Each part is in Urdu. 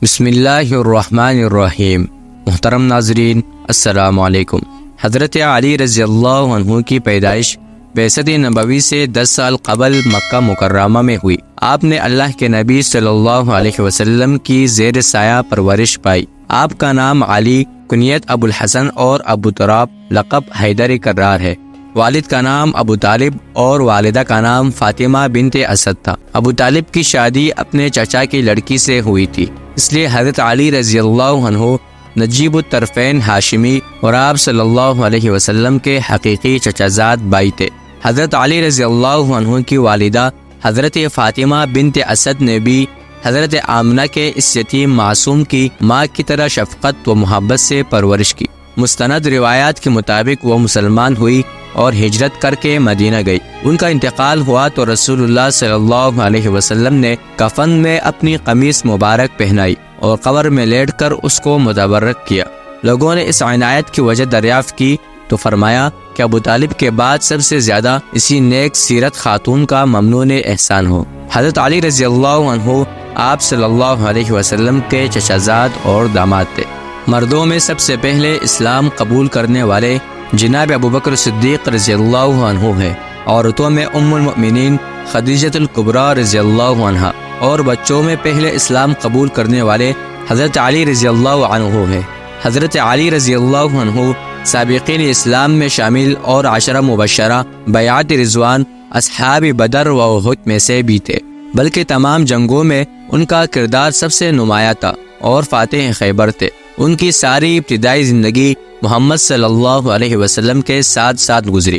بسم اللہ الرحمن الرحیم۔ محترم ناظرین، السلام علیکم۔ حضرت علی رضی اللہ عنہ کی پیدائش بعثت نبوی سے 10 سال قبل مکہ مکرمہ میں ہوئی۔ آپ نے اللہ کے نبی صلی اللہ علیہ وسلم کی زیر سایہ پرورش پائی۔ آپ کا نام علی، کنیت ابو الحسن اور ابو تراب، لقب حیدر کرار ہے۔ والد کا نام ابو طالب اور والدہ کا نام فاطمہ بنت اسد تھا۔ ابو طالب کی شادی اپنے چچا کی لڑکی سے ہوئی تھی، اس لیے حضرت علی رضی اللہ عنہ نجیب الطرفین ہاشمی اور آپ صلی اللہ علیہ وسلم کے حقیقی چچا زاد بھائی تھے۔ حضرت علی رضی اللہ عنہ کی والدہ حضرت فاطمہ بنت اسد نے بھی حضرت آمنہ کے اس یتیم معصوم کی ماں کی طرح شفقت و محبت سے پرورش کی۔ مستند روایات کے مطابق وہ مسلمان ہوئی اور ہجرت کر کے مدینہ گئی۔ ان کا انتقال ہوا تو رسول اللہ صلی اللہ علیہ وسلم نے کفن میں اپنی قمیص مبارک پہنائی اور قبر میں لیٹ کر اس کو متبرک کیا۔ لوگوں نے اس عنایت کی وجہ دریافت کی تو فرمایا کہ ابو طالب کے بعد سب سے زیادہ اسی نیک سیرت خاتون کا ممنون احسان ہو۔ حضرت علی رضی اللہ عنہ آپ صلی اللہ علیہ وسلم کے چچا زاد اور داماد تھے۔ مردوں میں سب سے پہلے اسلام قبول کرنے والے جناب ابوبکر صدیق رضی اللہ عنہ ہے۔ عورتوں میں ام المؤمنین خدیجۃ الکبریٰ رضی اللہ عنہا، اور بچوں میں پہلے اسلام قبول کرنے والے حضرت علی رضی اللہ عنہ ہے۔ حضرت علی رضی اللہ عنہ سابقین اسلام میں شامل اور 10 مبشرہ بیعت رضوان، اصحاب بدر و احد میں سے بھی تھے، بلکہ تمام جنگوں میں ان کا کردار سب سے نمایاں تھا اور فاتح خیبر تھے۔ ان کی ساری ابتدائی زندگی محمد صلی اللہ علیہ وسلم کے ساتھ گزری۔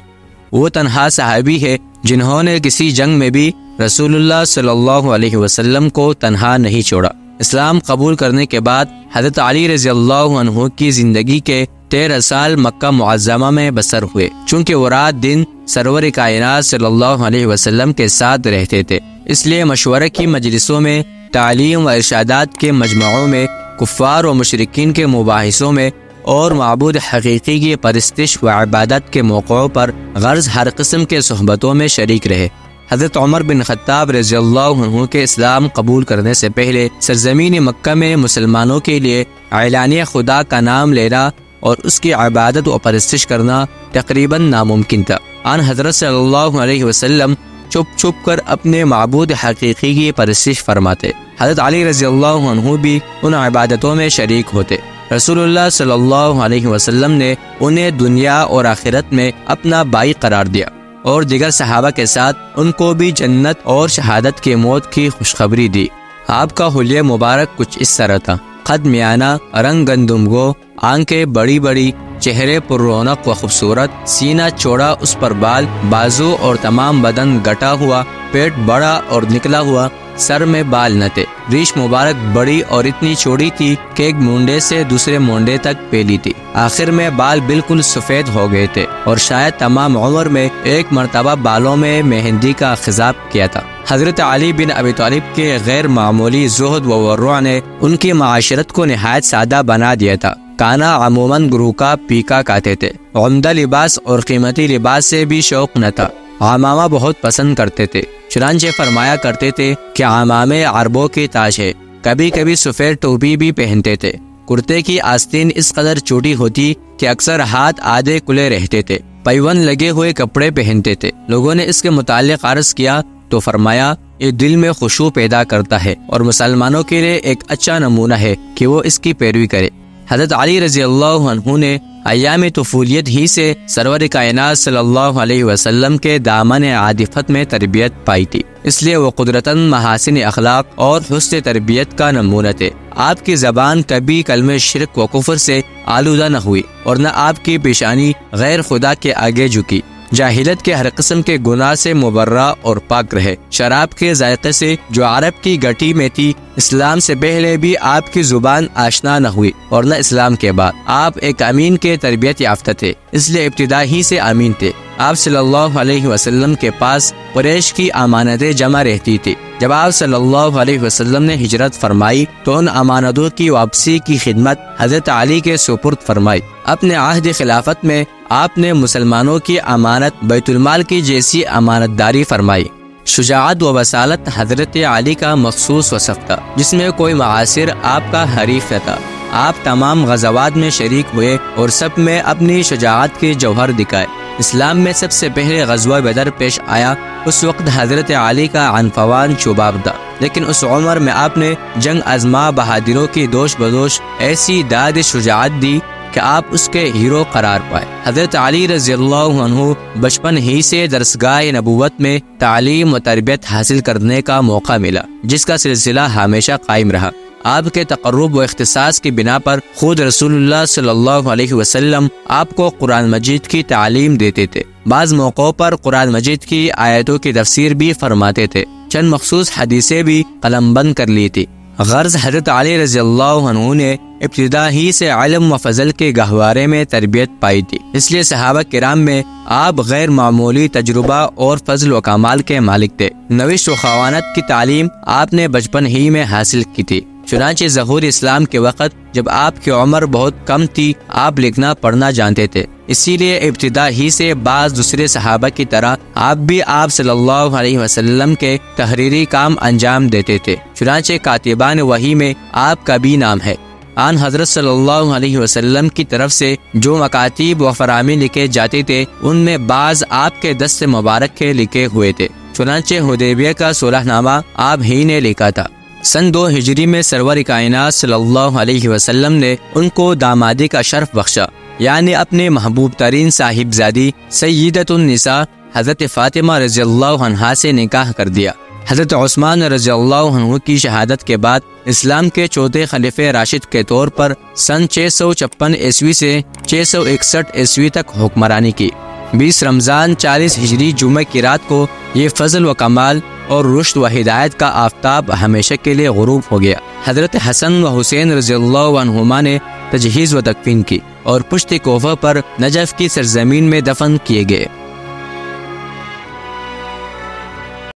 وہ تنہا صحابی ہے جنہوں نے کسی جنگ میں بھی رسول اللہ صلی اللہ علیہ وسلم کو تنہا نہیں چھوڑا۔ اسلام قبول کرنے کے بعد حضرت علی رضی اللہ عنہ کی زندگی کے 13 سال مکہ معظمہ میں بسر ہوئے، چونکہ وہ رات دن سرور کائنات صلی اللہ علیہ وسلم کے ساتھ رہتے تھے، اس لیے مشورہ کی مجلسوں میں، تعلیم و ارشادات کے مجمعوں میں، کفار و مشرکین کے مباحثوں میں اور معبود حقیقی کی پرستش و عبادت کے موقعوں پر غرض ہر قسم کے صحبتوں میں شریک رہے۔ حضرت عمر بن خطاب رضی اللہ عنہ کے اسلام قبول کرنے سے پہلے سرزمین مکہ میں مسلمانوں کے لیے اعلانیہ خدا کا نام لینا اور اس کی عبادت و پرستش کرنا تقریباً ناممکن تھا۔ آن حضرت صلی اللہ علیہ وسلم چھپ چھپ کر اپنے معبود حقیقی کی پرستش فرماتے۔ حضرت علی رضی اللہ عنہ بھی ان عبادتوں میں شریک ہوتے۔ رسول اللہ صلی اللہ علیہ وسلم نے انہیں دنیا اور آخرت میں اپنا بھائی قرار دیا اور دیگر صحابہ کے ساتھ ان کو بھی جنت اور شہادت کے موت کی خوشخبری دی۔ آپ کا حلیہ مبارک کچھ اس طرح تھا: قد میانہ، رنگ گندم گو، آنکھیں بڑی بڑی، چہرے پر رونق و خوبصورت، سینہ چوڑا، اس پر بال، بازو اور تمام بدن گٹا ہوا، پیٹ بڑا اور نکلا ہوا، سر میں بال نہ تھے، ریش مبارک بڑی اور اتنی چوڑی تھی کہ ایک مونڈے سے دوسرے مونڈے تک پھیلی تھی، آخر میں بال بالکل سفید ہو گئے تھے، اور شاید تمام عمر میں ایک مرتبہ بالوں میں مہندی کا خضاب کیا تھا۔ حضرت علی بن ابی طالب کے غیر معمولی زہد و ورع نے ان کی معاشرت کو نہایت سادہ بنا دیا تھا۔ کانا عموماً گرو کا پیکا کہتے تھے، عمدہ لباس اور قیمتی لباس سے بھی شوق نہ تھا، عمامہ بہت پسند کرتے تھے، چنانچہ فرمایا کرتے تھے کہ عمامے عربوں کی تاج ہے۔ کبھی کبھی سفید ٹوپی بھی پہنتے تھے۔ کرتے کی آستین اس قدر چھوٹی ہوتی کہ اکثر ہاتھ آدھے کھلے رہتے تھے۔ پیون لگے ہوئے کپڑے پہنتے تھے۔ لوگوں نے اس کے متعلق عرض کیا تو فرمایا، یہ دل میں خشوع پیدا کرتا ہے اور مسلمانوں کے لیے ایک اچھا نمونہ ہے کہ وہ اس کی پیروی کرے۔ حضرت علی رضی اللہ عنہ نے ایام طفولیت ہی سے سرور کائنات صلی اللہ علیہ وسلم کے دامن عاطفت میں تربیت پائی تھی، اس لیے وہ قدرتاً محاسن اخلاق اور حسن تربیت کا نمونہ تھے۔ آپ کی زبان کبھی کلمہ شرک و کفر سے آلودہ نہ ہوئی اور نہ آپ کی پیشانی غیر خدا کے آگے جھکی۔ جاہلیت کے ہر قسم کے گناہ سے مبرہ اور پاک رہے۔ شراب کے ذائقے سے جو عرب کی گٹی میں تھی، اسلام سے پہلے بھی آپ کی زبان آشنا نہ ہوئی اور نہ اسلام کے بعد۔ آپ ایک امین کے تربیت یافتہ تھے، اس لیے ابتدا ہی سے امین تھے۔ آپ صلی اللہ علیہ وسلم کے پاس قریش کی امانتیں جمع رہتی تھی۔ جب آپ صلی اللہ علیہ وسلم نے ہجرت فرمائی تو ان امانتوں کی واپسی کی خدمت حضرت علی کے سپرد فرمائی۔ اپنے عہد خلافت میں آپ نے مسلمانوں کی امانت بیت المال کی جیسی امانت داری فرمائی۔ شجاعت و وصالت حضرت علی کا مخصوص وصف تھا، جس میں کوئی معاصر آپ کا حریف نہ تھا۔ آپ تمام غزوات میں شریک ہوئے اور سب میں اپنی شجاعت کے جوہر دکھائے۔ اسلام میں سب سے پہلے غزوہ بدر پیش آیا، اس وقت حضرت علی کا عنفوان شباب تھا، لیکن اس عمر میں آپ نے جنگ آزما بہادروں کی دوش بدوش ایسی داد شجاعت دی کہ آپ اس کے ہیرو قرار پائے۔ حضرت علی رضی اللہ عنہ بچپن ہی سے درسگاہ نبوت میں تعلیم و تربیت حاصل کرنے کا موقع ملا، جس کا سلسلہ ہمیشہ قائم رہا۔ آپ کے تقرب و اختصاص کی بنا پر خود رسول اللہ صلی اللہ علیہ وسلم آپ کو قرآن مجید کی تعلیم دیتے تھے۔ بعض موقعوں پر قرآن مجید کی آیتوں کی تفسیر بھی فرماتے تھے، چند مخصوص حدیثیں بھی قلم بند کر لی تھی۔ غرض حضرت علی رضی اللہ عنہ نے ابتدا ہی سے علم و فضل کے گہوارے میں تربیت پائی تھی، اس لیے صحابہ کرام میں آپ غیر معمولی تجربہ اور فضل و کمال کے مالک تھے۔ نوش و خوانت کی تعلیم آپ نے بچپن ہی میں حاصل کی تھی۔ چنانچہ ظہور اسلام کے وقت جب آپ کی عمر بہت کم تھی، آپ لکھنا پڑھنا جانتے تھے، اسی لیے ابتدا ہی سے بعض دوسرے صحابہ کی طرح آپ بھی آپ صلی اللہ علیہ وسلم کے تحریری کام انجام دیتے تھے۔ چنانچہ کاتبان وحی میں آپ کا بھی نام ہے۔ آن حضرت صلی اللہ علیہ وسلم کی طرف سے جو مکاتیب و فرامی لکھے جاتے تھے، ان میں بعض آپ کے دست مبارک کے لکھے ہوئے تھے۔ چنانچہ حدیبیہ کا صلح نامہ آپ ہی نے لکھا تھا۔ سن 2 ہجری میں سرور کائنات صلی اللہ علیہ وسلم نے ان کو دامادی کا شرف بخشا، یعنی اپنے محبوب ترین صاحبزادی سیدۃ النساء حضرت فاطمہ رضی اللہ عنہا سے نکاح کر دیا۔ حضرت عثمان رضی اللہ عنہ کی شہادت کے بعد اسلام کے چوتھے خلیفہ راشد کے طور پر سن 656 عیسوی سے 661 عیسوی تک حکمرانی کی۔ 20 رمضان 40 ہجری جمعہ کی رات کو یہ فضل و کمال اور رشد و ہدایت کا آفتاب ہمیشہ کے لیے غروب ہو گیا۔ حضرت حسن و حسین رضی اللہ عنہما نے تجہیز و تکفین کی اور پشت کوفہ پر نجف کی سرزمین میں دفن کیے گئے۔